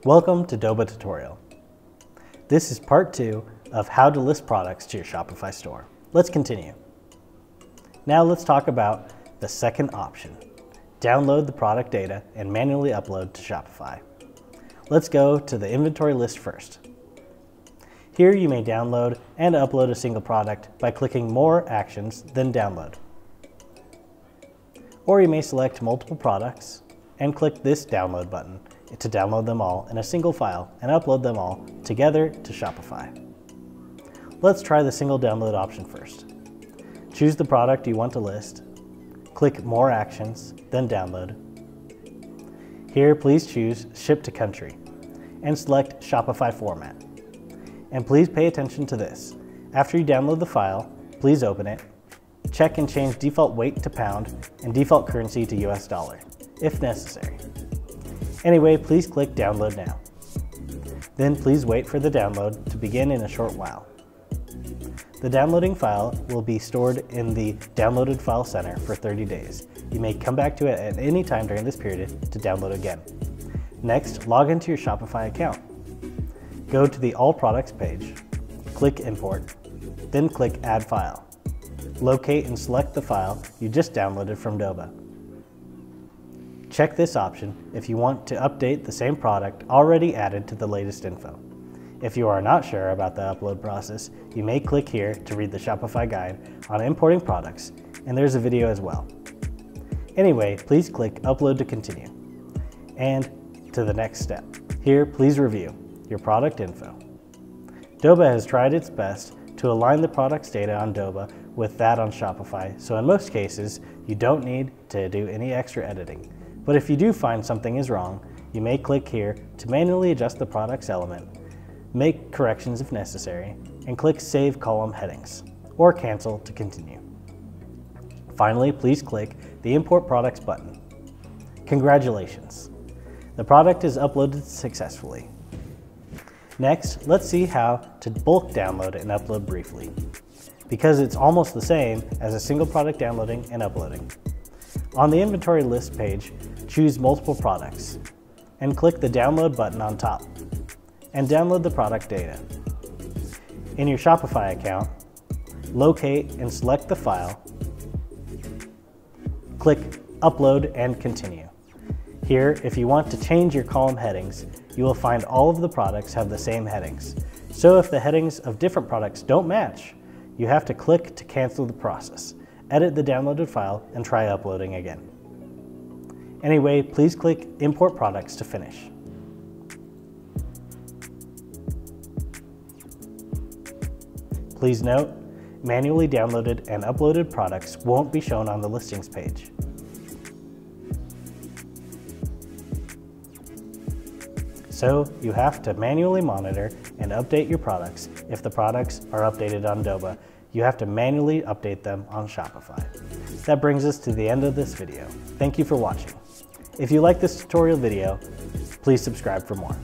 Welcome to Doba tutorial. This is part 2 of how to list products to your Shopify store. Let's continue. Now let's talk about the second option. Download the product data and manually upload to Shopify. Let's go to the inventory list first. Here you may download and upload a single product by clicking More Actions, then Download. Or you may select multiple products and click this download button to download them all in a single file and upload them all together to Shopify. Let's try the single download option first. Choose the product you want to list, click More Actions, then Download. Here, please choose Ship to Country and select Shopify format. And please pay attention to this. After you download the file, please open it. Check and change default weight to pound and default currency to US dollar, if necessary. Anyway, please click Download now. Then please wait for the download to begin in a short while. The downloading file will be stored in the Downloaded File Center for 30 days. You may come back to it at any time during this period to download again. Next, log into your Shopify account. Go to the All Products page, click Import, then click Add File. Locate and select the file you just downloaded from Doba. Check this option if you want to update the same product already added to the latest info. If you are not sure about the upload process, you may click here to read the Shopify guide on importing products, and there's a video as well. Anyway, please click Upload to continue. And to the next step. Here, please review your product info. Doba has tried its best to align the product's data on Doba with that on Shopify, so in most cases, you don't need to do any extra editing. But if you do find something is wrong, you may click here to manually adjust the product's element, make corrections if necessary, and click Save Column Headings, or Cancel to continue. Finally, please click the Import Products button. Congratulations! The product is uploaded successfully. Next, let's see how to bulk download and upload briefly, because it's almost the same as a single product downloading and uploading. On the inventory list page, choose multiple products and click the download button on top and download the product data. In your Shopify account, locate and select the file, click Upload and Continue. Here, if you want to change your column headings, you will find all of the products have the same headings. So if the headings of different products don't match, you have to click to cancel the process, edit the downloaded file, and try uploading again. Anyway, please click Import Products to finish. Please note, manually downloaded and uploaded products won't be shown on the listings page. So you have to manually monitor and update your products. If the products are updated on Doba, you have to manually update them on Shopify. That brings us to the end of this video. Thank you for watching. If you like this tutorial video, please subscribe for more.